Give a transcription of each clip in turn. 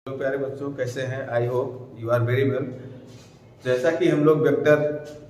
तो प्यारे बच्चों, कैसे हैं? I hope you are very well. जैसा कि हम लोग वेक्टर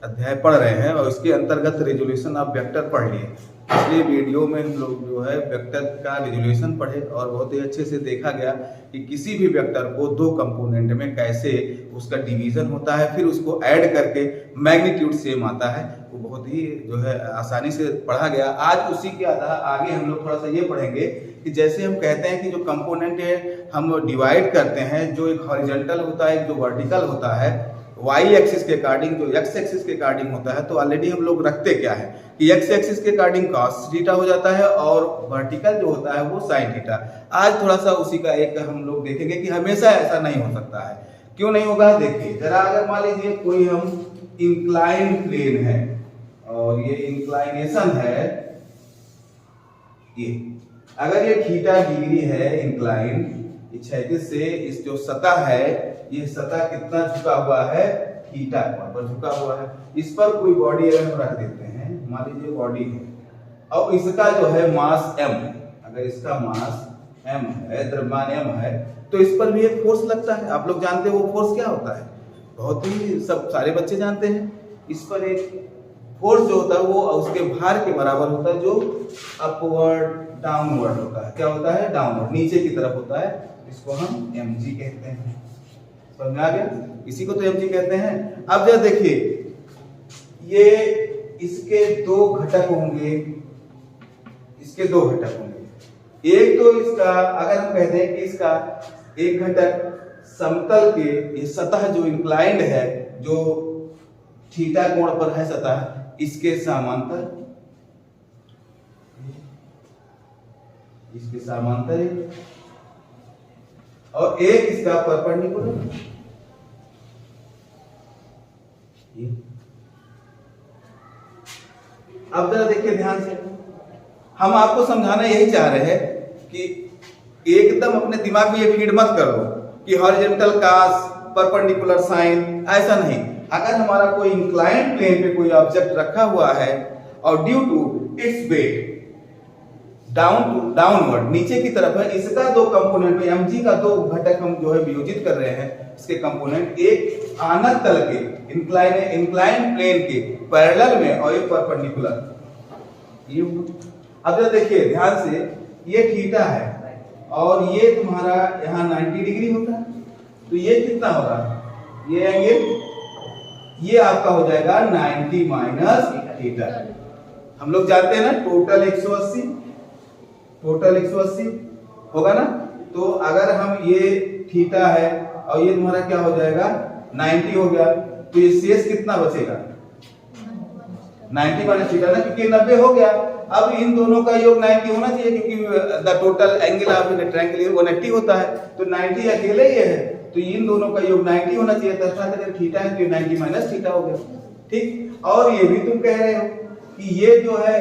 अध्याय पढ़ रहे हैं और इसके अंतर्गत रिजोल्यूशन ऑफ वेक्टर पढ़ लिए। पिछले वीडियो में हम लोग जो है वेक्टर का रिजोल्यूशन पढ़े और बहुत ही अच्छे से देखा गया कि किसी भी वेक्टर को दो कंपोनेंट में कैसे उसका डिवीजन होता है, फिर उसको ऐड करके मैग्नीट्यूड सेम आता है। वो बहुत ही जो है आसानी से पढ़ा गया। आज उसी के आगे हम लोग थोड़ा सा ये पढ़ेंगे कि जैसे हम कहते हैं कि जो कंपोनेंट है हम डिवाइड करते हैं, जो एक हॉरिजॉन्टल होता है, एक जो वर्टिकल होता है, वाई एक्सिस के अकॉर्डिंग जो एक्स एक्सिस के अकॉर्डिंग होता है। तो ऑलरेडी हम लोग रखते क्या है कि एक्स एक्सिस के अकॉर्डिंग कॉस थीटा हो जाता है और वर्टिकल जो होता है वो साइन थीटा। आज थोड़ा सा उसी का एक हम लोग देखेंगे कि हमेशा ऐसा नहीं हो सकता है। क्यों नहीं होगा? देखिए जरा, अगर मान लीजिए कोई हम इंक्लाइन प्लेन है और ये इंक्लाइनेशन है, ये अगर ये थीटा डिग्री है इंक्लाइन, क्षैतिज से इस जो सतह है, ये सतह कितना झुका हुआ है? थीटा कोण पर झुका हुआ है। इस पर कोई बॉडी अगर हम रख देते हैं, मान लीजिए बॉडी है और इसका जो है मास m, अगर इसका मास m है, द्रव्यमान m है, तो इस पर भी एक फोर्स लगता है। आप लोग जानते हो वो फोर्स क्या होता है? बहुत ही सब सारे बच्चे जानते हैं। इस पर एक फोर्स जो होता है वो उसके भार के बराबर होता है, जो अपवर्ड डाउनवर्ड होता है। क्या होता है? डाउनवर्ड, नीचे की तरफ होता है। इसको हम mg कहते हैं। समझ में आ गया? इसी को तो mg कहते हैं। अब जरा देखिए, ये इसके दो घटक होंगे, इसके दो घटक होंगे। एक तो इसका, अगर हम कहते हैं कि इसका एक घटक समतल के, ये सतह जो इंक्लाइंड है, जो थीटा कोण पर है सतह, इसके समांतर, इसके समांतर है, और एक इसका परपेंडिकुलर। अब जरा देखिए ध्यान से, हम आपको समझाना यही चाह रहे हैं कि एकदम अपने दिमाग में ये फीड मत कर लो कि हॉरिजॉन्टल कॉस परपेंडिकुलर साइन, ऐसा नहीं। अगर हमारा कोई इंक्लाइंड प्लेन पे कोई ऑब्जेक्ट रखा हुआ है और due to its weight downward, नीचे की तरफ है, इसका दो कंपोनेंट में mg का दो घटक हम जो है वियोजित कर रहे हैं। इसके कंपोनेंट एक आनत तल के इंक्लाइन प्लेन के पैरेलल में और एक परपेंडिकुलर। ये अब जरा देखिए ध्यान से, ये थीटा है और ये तुम्हारा यहाँ 90 डिग्री होता है, तो ये कितना होगा? ये एंगल, ये आपका हो जाएगा 90 माइनस थीटा। हम लोग जानते हैं ना टोटल 180, टोटल 180 होगा ना। तो अगर हम, ये थीटा है और ये तुम्हारा क्या हो जाएगा? 90 हो गया, तो ये शेष कितना बचेगा? 90 माइनस थीटा ना, क्योंकि 90 हो गया। अब इन दोनों का योग 90 होना चाहिए, क्योंकि the total angle of the triangle 180 होता है, तो 90 अकेले ही है, तो इन दोनों का योग 90 होना चाहिए। अगर थीटा है तो 90 माइनस थीटा हो गया। ठीक, और ये भी तुम कह रहे हो कि ये जो है,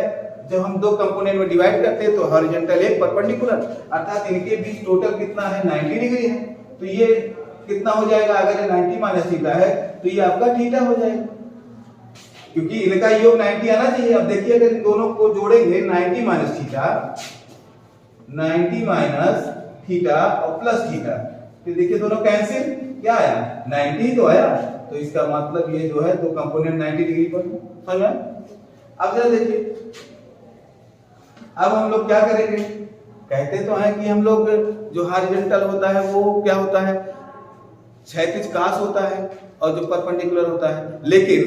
जब हम दो कंपोनेंट में डिवाइड करते हैं तो हॉरिजॉन्टल एक परपेंडिकुलर, अर्थात इनके बीच टोटल कितना है? 90 डिग्री है। तो ये कितना हो जाएगा? अगर ये 90 माइनस थीटा है तो ये आपका थीटा हो जाएगा, क्योंकि इनका योग 90 आना चाहिए। अब देखिए, अगर इन दोनों को जोड़ेंगे 90 माइनस थीटा, 90 माइनस थीटा और प्लस थीटा, फिर देखिए दोनों कैंसिल, क्या आया? 90 तो आया। तो इसका मतलब ये जो है दो कंपोनेंट 90 डिग्री पर। समझ में? अब जरा देखिए, अब हम लोग क्या करेंगे? कहते तो हैं कि हम लोग जो हॉरिजॉन्टल होता है वो क्या होता है? क्षैतिज कॉस होता है, और जो परपेंडिकुलर होता है। लेकिन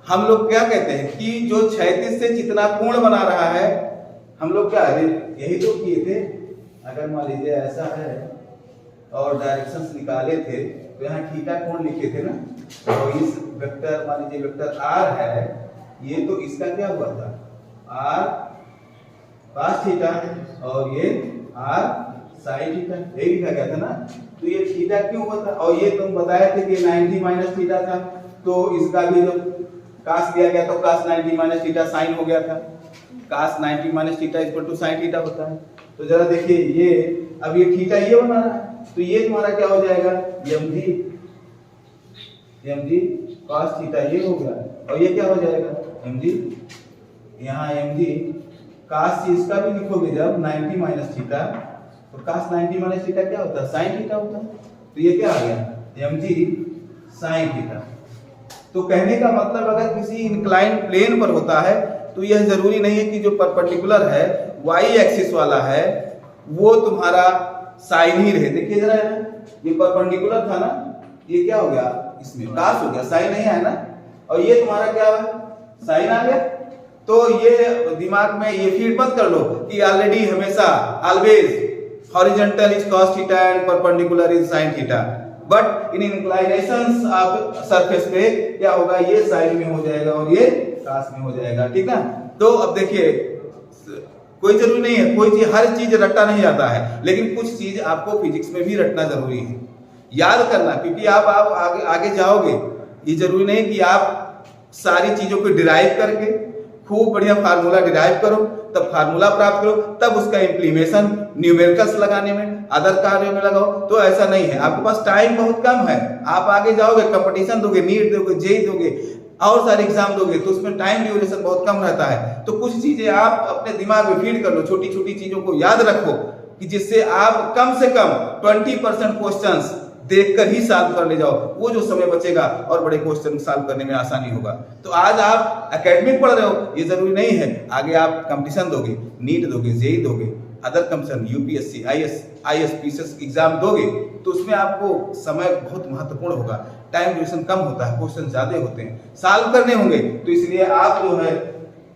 हम लोग क्या कहते हैं कि जो क्षैतिज से जितना कोण बना रहा है, हम लोग क्या यही तो किए थे। अगर मान लीजिए ऐसा है और डायरेक्शंस निकाले थे, तो यहाँ थीटा कोण लिखे थे ना, और इस वेक्टर, मान लीजिए वेक्टर r है, ये तो इसका क्या हुआ था? r cos थीटा, और ये r sin थीटा, यही लिखा गया था ना। तो ये थीटा क्यों हुआ था? और ये तुम बताए थे कि 90 माइनस थीटा था, तो इसका भी जो cos दिया गया तो cos 90 माइनस थीटा sin हो गया था। cos 90 minus theta equal to sin theta होता है। तो जरा देखिए, ये अब ये थीटा ये बना रहा है, तो ये तुम्हारा क्या हो जाएगा? mg cos थीटा ये हो गया, और ये क्या हो जाएगा? mg, यहाँ mg cos इसका भी लिखोगे जब 90 माइनस थीटा तो cos 90 माइनस थीटा क्या होता है? sin थीटा होता है। तो ये क्या आ गया? mg sin theta. तो कहने का मतलब अगर किसी इंक्लाइन प्लेन पर होता है तो यह जरूरी नहीं है कि जो परपेंडिकुलर है y एक्सिस वाला है वो तुम्हारा साइन ही रहे। देखिए जरा है ना, ये परपेंडिकुलर था ना, ये क्या हो गया? इसमें cos हो गया, साइन नहीं है ना, और ये तुम्हारा क्या है? साइन आ गया। तो ये दिमाग में ये फीड मत कर लो कि ऑलरेडी हमेशा always horizontal is cos theta and perpendicular is sin theta, but in inclinations of surface पे क्या होगा? ये साइन में हो जाएगा और ये cos में हो जाएगा, ठीक ना। तो अब देखिए कोई जरूरी नहीं है, कोई चीज हर चीज रटना नहीं आता है, लेकिन कुछ चीज आपको फिजिक्स में भी रटना जरूरी है, याद करना, क्योंकि आप आगे जाओगे। ये जरूरी नहीं कि आप सारी चीजों को डिराइव करके खूब बढ़िया फार्मूला डिराइव करो, तब फार्मूला प्राप्त करो, तब उसका इम्प्लीमेशन न्यूमेरिकल्स लगाने में, अदर कार्यों में लगाओ। तो ऐसा नहीं है, आपके पास टाइम बहुत कम है। आप आगे जाओगे, कंपटीशन दोगे, नीट दोगे, जेई दोगे और सारे एग्जाम दोगे, तो उसमें टाइम ड्यूरेशन बहुत कम रहता है। तो कुछ चीजें आप अपने दिमाग में फीड कर लो, छोटी छोटी चीजों को याद रखो कि जिससे आप कम से कम 20% क्वेश्चंस देखकर ही सॉल्व कर ले जाओ। वो जो समय बचेगा और बड़े क्वेश्चन सॉल्व करने में आसानी होगा। तो आज आप एकेडमिक पढ़ रहे हो, ये जरूरी नहीं है आगे आप कंपटीशन दोगे, नीट दोगे, जेई दोगे, other competition UPSC, IAS exam दोगे, तो उसमें आपको समय बहुत महत्वपूर्ण होगा, टाइम ड्यूरेशन कम होता है, क्वेश्चन ज्यादा होते हैं, सॉल्व करने होंगे। तो इसलिए आप जो है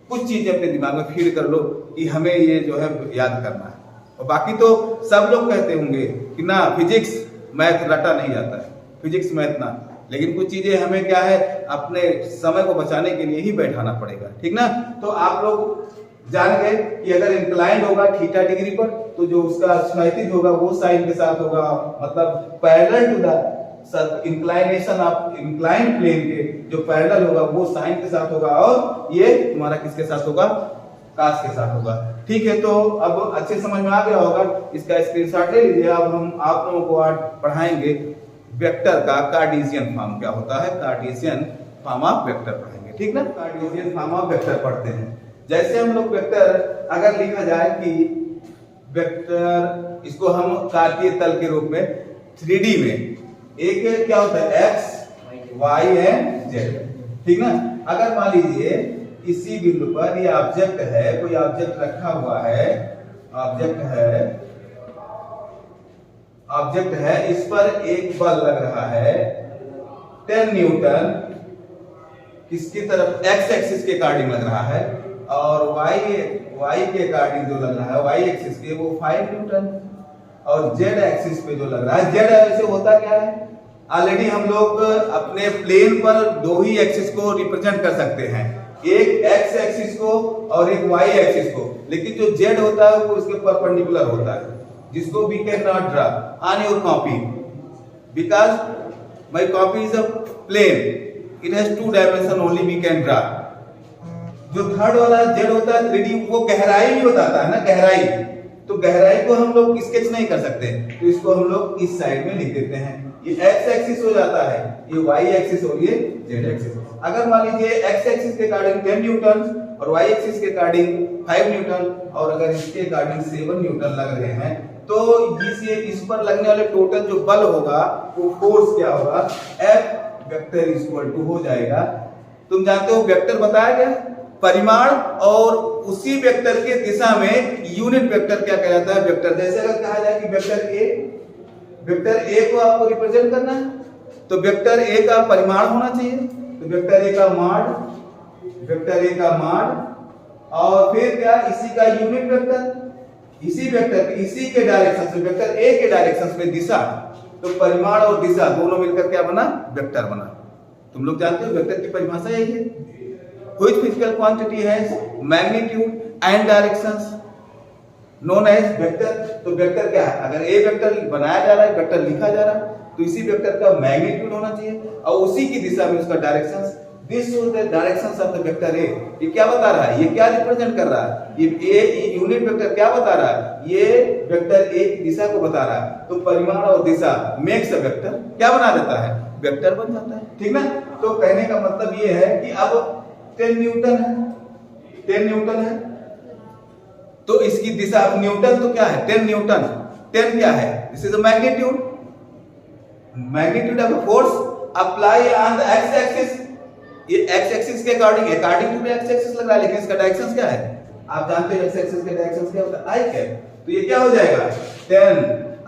कुछ चीजें अपने दिमाग में फीड कर लो कि हमें ये जो है याद करना है। और बाकी तो सब लोग कहते होंगे कि ना फिजिक्स मैथ रटा नहीं जाता है, फिजिक्स मैथ ना, लेकिन कुछ चीजें हमें क्या है अपने समय को बचाने के लिए ही बैठाना पड़ेगा, ठीक ना। तो आप लोग जान गए कि अगर इंक्लाइंड होगा थीटा डिग्री पर, तो जो उसका क्षैतिज होगा वो साइन के साथ होगा, मतलब parallel to the inclination of inclined plane के जो पैरेलल होगा वो साइन के साथ होगा, और ये तुम्हारा किसके साथ होगा? cos के साथ होगा। ठीक है, तो अब अच्छे समझ में आ गया होगा, इसका स्क्रीनशॉट ले लीजिए। अब हम आप लोगों को आज पढ़ाएंगे वेक्टर का कार्टेशियन फॉर्म क्या होता है, कार्टेशियन फॉर्म ऑफ वेक्टर पढ़ेंगे, ठीक ना। कार्टेशियन फॉर्म ऑफ वेक्टर पढ़ते हैं। जैसे हम लोग वेक्टर अगर लिखा जाए कि वेक्टर, इसको हम कार्तीय तल के रूप में 3D में एक क्या होता है x, y एंड z, ठीक ना। अगर मान लीजिए इसी बिंदु पर ये ऑब्जेक्ट है, कोई ऑब्जेक्ट रखा हुआ है, ऑब्जेक्ट है, इस पर एक बल लग रहा है 10 न्यूटन, किसकी तरफ? x एक्सिस के अकॉर्डिंग लग रहा है, और y के अकॉर्डिंग जो लग रहा है y एक्सिस के वो 5 न्यूटन, और z एक्सिस पे जो लग रहा है, z ऐसे होता क्या है? ऑलरेडी हम लोग अपने प्लेन पर दो ही एक्सिस को रिप्रेजेंट कर सकते हैं, एक x एक्सिस को और एक y एक्सिस को, लेकिन जो z होता है वो इसके परपेंडिकुलर होता है, जिसको we cannot draw on your copy because my copy is a plane, it has 2 dimension only we can draw। जो थर्ड वाला z होता है 3D, वो गहराई भी बताता है ना, गहराई, तो गहराई को हम लोग स्केच नहीं कर सकते, तो इसको हम लोग इस साइड में लिख देते हैं। ये x एक्सिस हो जाता है, ये y एक्सिस और ये z एक्सिस। अगर मान लीजिए x एक्सिस के अकॉर्डिंग 10 न्यूटन और y एक्सिस के अकॉर्डिंग 5 न्यूटन, और अगर इसके अकॉर्डिंग 7 न्यूटन लग रहे हैं, तो इस पर लगने वाले टोटल जो बल होगा वो फोर्स क्या होगा? F वेक्टर इक्वल टू हो जाएगा, तुम जानते हो वेक्टर बताया गया परिमाण, और उसी वेक्टर के दिशा में यूनिट वेक्टर क्या कहलाता है? वेक्टर। जैसे अगर कहा जाए कि वेक्टर ए को आपको रिप्रेजेंट करना है, तो वेक्टर ए का परिमाण होना चाहिए, तो वेक्टर ए का माड, और फिर क्या? इसी का यूनिट वेक्टर, इसी के डायरेक्शन से, वेक्टर ए के डायरेक्शन में दिशा, तो परिमाण और दिशा दोनों मिलकर क्या बना? वेक्टर बना। तुम लोग जानते हो वेक्टर की परिभाषा यही है, which physical quantity has magnitude and directions known as vector. तो वेक्टर क्या है? अगर ए वेक्टर बनाया जा रहा है, वेक्टर लिखा जा रहा है, तो इसी वेक्टर का मैग्नीट्यूड होना चाहिए और उसी की दिशा में उसका directions. This shows the directions of the vector A. ये क्या बता रहा है? ये क्या रिप्रेजेंट कर रहा है? ये ए यूनिट वेक्टर क्या बता रहा है? ये वेक्टर ए की दिशा को बता रहा है। तो परिमाण और दिशा मेक्स अ वेक्टर, क्या बना देता है? वेक्टर बन जाता है, ठीक ना। तो कहने का मतलब ये है कि अब 10 न्यूटन है, तो इसकी दिशा, अब न्यूटन तो क्या है? 10 न्यूटन, 10 क्या है? This is the magnitude, magnitude of the force apply on the x axis. ये एक्स एक्सिस के अकॉर्डिंग टू एक्स एक्सिस लग रहा है, लेकिन इसका डायरेक्शन क्या है? आप जानते हो एक्स एक्सिस का डायरेक्शन क्या होता है? आई कैप। तो ये क्या हो जाएगा? 10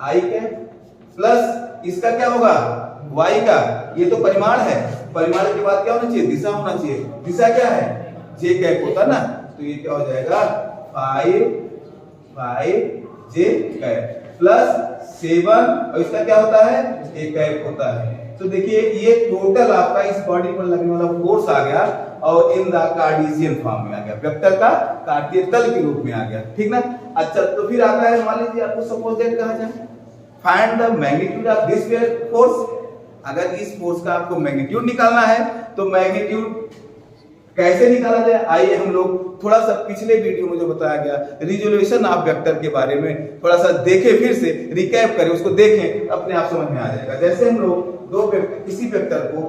आई कैप प्लस इसका क्या होगा? y का। ये तो परिमाण है, परिमाण के बाद क्या होना चाहिए? दिशा होना चाहिए। दिशा क्या है? j कैप होता ना, तो ये क्या हो जाएगा? 5 j कैप प्लस 7 और इसका क्या होता है? a कैप होता है। तो देखिए ये टोटल आपका इस बॉडी पर लगने वाला फोर्स आ गया और इन द कार्टेशियन फॉर्म में आ गया, वेक्टर का कार्तीय तल के रूप में आ गया। ठीक ना? अच्छा, तो फिर आता है, मान लीजिए आपको सपोज दैट कहा जाए find the magnitude of this force. अगर इस फोर्स का आपको मैग्नीट्यूड निकालना है तो मैग्नीट्यूड कैसे निकाला जाए? आइए हम लोग थोड़ा सा पिछले वीडियो में जो बताया गया रिजोल्यूशन ऑफ वेक्टर के बारे में थोड़ा सा देखें, फिर से रिकैप करें, उसको देखें, अपने आप समझ में आ जाएगा। जैसे हम लोग दो वेक्टर, किसी वेक्टर को,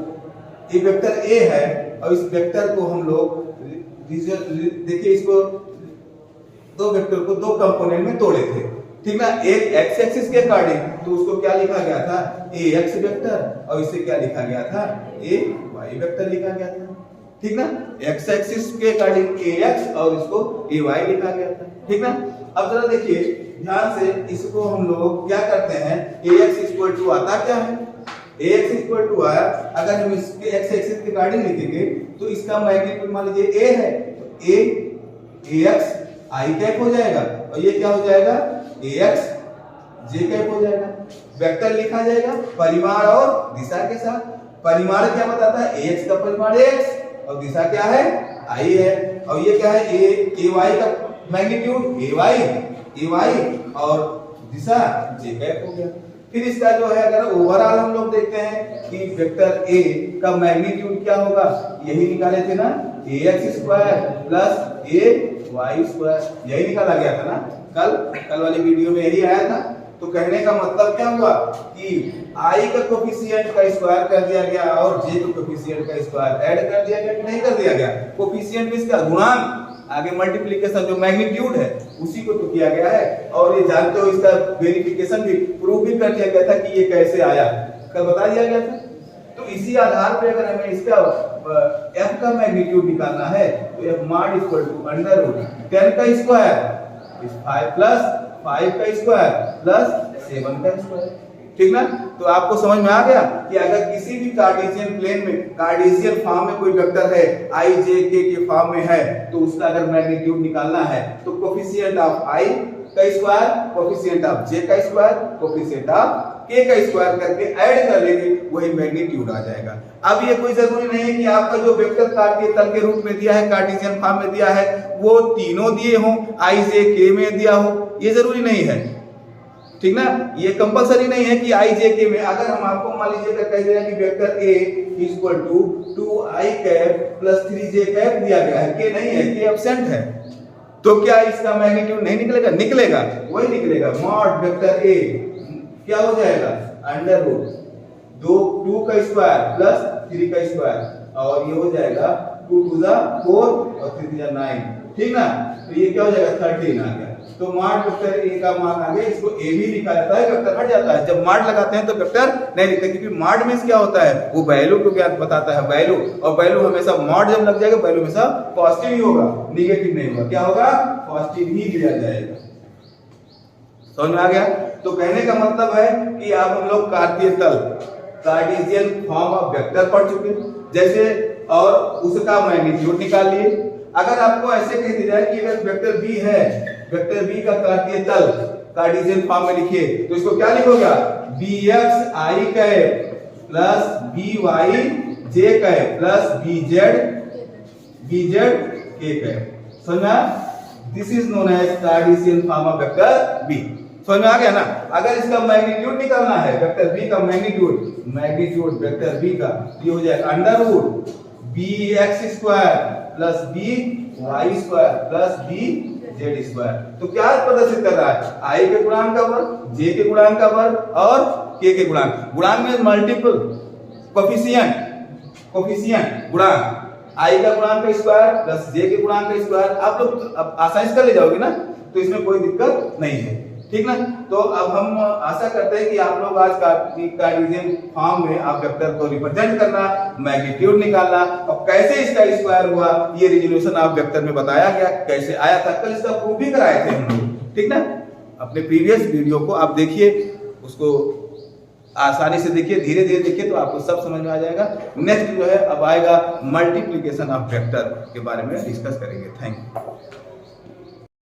ये वेक्टर ए है और इस वेक्टर को हम लोग देखिए इसको दो वेक्टर को दो कंपोनेंट में तोड़े थे। ठीक ना? एक एक्स एक्सिस के अकॉर्डिंग तो उसको क्या लिखा गया था? ए एक्स वेक्टर, और इसे क्या लिखा गया था? ए वाई वेक्टर लिखा गया था। ठीक ना? एक्स एक्सिस के अकॉर्डिंग ए एक्स और इसको ए वाई लिखा गया था। ठीक ना? अब जरा देखिए ध्यान से, इसको हम लोग क्या करते हैं? ए एक्स इक्वल टू आता क्या है? ए एक्स इक्वल टू आया, अगर हम इसके एक्स एक्सिस के अकॉर्डिंग लिखेंगे तो इसका मैग्नीट्यूड मान लीजिए ए है, तो ए एक्स आई कैप हो जाएगा और ये क्या हो जाएगा? ए एक्स जे कैप हो जाएगा। वेक्टर लिखा जाएगा परिमाण और दिशा के साथ। परिमाण क्या बताता है? ए एक्स का परिमाण एक्स और दिशा क्या है? आई है। और ये क्या है? ए वाई का मैग्नीट्यूड ए वाई और दिशा जे कैप हो गया। फिर इसका जो है अगर ओवरऑल हम लोग देखते हैं कि वेक्टर ए का मैग्नीट्यूड क्या होगा? यही निकाले थे ना, ए एक्स स्क्वायर प्लस ए वाई स्क्वायर, यही निकाला गया था ना कल वाली वीडियो में, यही आया था। तो कहने का मतलब क्या हुआ कि आई का कोफिशिएंट का स्क्वायर कर दिया गया और जे का कोफिशिएंट का स्क्वायर ऐड कर दिया गया कि नहीं कर दिया गया? कोफिशिएंट इसका गुणांक, आगे मल्टीप्लिकेशन जो मैग्नीट्यूड है उसी को तो किया गया है। और ये जानते हो इसका वेरिफिकेशन भी, प्रूफ भी कर दिया गया था कि ये कैसे आया, कल बता दिया गया था। तो इसी आधार पे अगर हमें इसका f का मैग्नीट्यूड निकालना है तो f mod equal to under root 10 का स्क्वायर इस 5 प्लस 5 का स्क्वायर प्लस 7 का स्क्वायर। ठीक ना? तो आपको समझ में आ गया कि अगर किसी भी कार्टेशियन प्लेन में कार्टेशियन फॉर्म में कोई वेक्टर है आई जे के फॉर्म में है तो उसका अगर मैग्नीट्यूड निकालना है तो कोफिशिएंट ऑफ आई का स्क्वायर, कोफिशिएंट ऑफ जे का स्क्वायर, कोफिशिएंट ऑफ के का स्क्वायर करके ऐड कर लेंगे, वही मैग्नीट्यूड आ जाएगा। अब ये कोई जरूरी नहीं है कि आपका जो वेक्टर कार्तीय तल के रूप में दिया है, कार्टेशियन फॉर्म में दिया है, वो तीनों दिए हों, आई जे के में दिया हो, ये जरूरी नहीं है। ठीक ना? ये कंपलसरी नहीं है कि आई जे के में। अगर हम आपको मान लीजिए अगर कह दें कि vector A equal to 2i cap plus 3j cap दिया गया है, के नहीं है, के एब्सेंट है, तो क्या इसका मैग्नीट्यूड नहीं निकलेगा? निकलेगा, वही निकलेगा। मॉड वेक्टर ए क्या हो जाएगा? अंडर रूट 2 का स्क्वायर प्लस 3 का स्क्वायर और ये हो जाएगा 2 to the 4 और 3 to the 9। ठीक ना? तो ये क्या हो जाएगा? 13 आ गया। तो मॉड वेक्टर ए का मान आ गया, इसको ए भी लिखा जाता है, वेक्टर हट जाता है। जब मॉड लगाते हैं तो वेक्टर नहीं लिखते, क्योंकि मॉड मींस क्या होता है? वो वैल्यू को क्या बताता है? वैल्यू, और वैल्यू हमेशा मॉड जब लग जाएगा वैल्यू हमेशा पॉजिटिव ही होगा, नेगेटिव नहीं होगा। क्या होगा? पॉजिटिव ही लिया जाएगा। समझ में आ गया? तो कहने का मतलब है कि अब हम लोग कार्तीय तल, कार्टेशियन फॉर्म ऑफ वेक्टर पढ़ चुके जैसे, और उसका मैग्नीट्यूड निकाल लिए। अगर आपको ऐसे कह दिया जाए कि अगर वेक्टर बी है, वेक्टर बी का कार्तीय तल कार्टेशियन फॉर्म में लिखिए तो इसको क्या लिखोगे? B X I cap plus B Y J cap plus B Z K cap. समझा? This is known as Cartesian form of vector B. समझ में आ गया ना? अगर इसका मैग्नीट्यूड निकालना है, वेक्टर बी का मैग्नीट्यूड वेक्टर बी का, ये हो जाएगा under root B X square plus B Y square plus B Z square. तो क्या प्रदर्शित कर रहा है? आई के गुणांक का वर्ग, जे के गुणांक का वर्ग और के गुणांक। गुणांक में मल्टीपल कोफिशिएंट गुणांक, आई का गुणांक का स्क्वायर प्लस जे के गुणांक का स्क्वायर। आप लोग आसानी से कर ले जाओगे ना, तो इसमें कोई दिक्कत नहीं है। ठीक ना। तो अब हम आशा करते हैं कि आप लोग आज कार्टेशियन फॉर्म में आप वेक्टर को रिप्रेजेंट करना, मैग्नीट्यूड निकालना और कैसे इसका स्क्वायर हुआ, ये रिजोल्यूशन आप वेक्टर में बताया गया कैसे आया था, कल इसका प्रूफ भी कराए थे हम लोग, ठीक ना। अपने प्रीवियस वीडियो को आप देखिए, उसको आसानी से देखिए, धीरे धीरे देखिए तो आपको सब समझ में आ जाएगा। नेक्स्ट जो है अब आएगा मल्टीप्लिकेशन ऑफ वेक्टर के बारे में डिस्कस करेंगे। Thank you.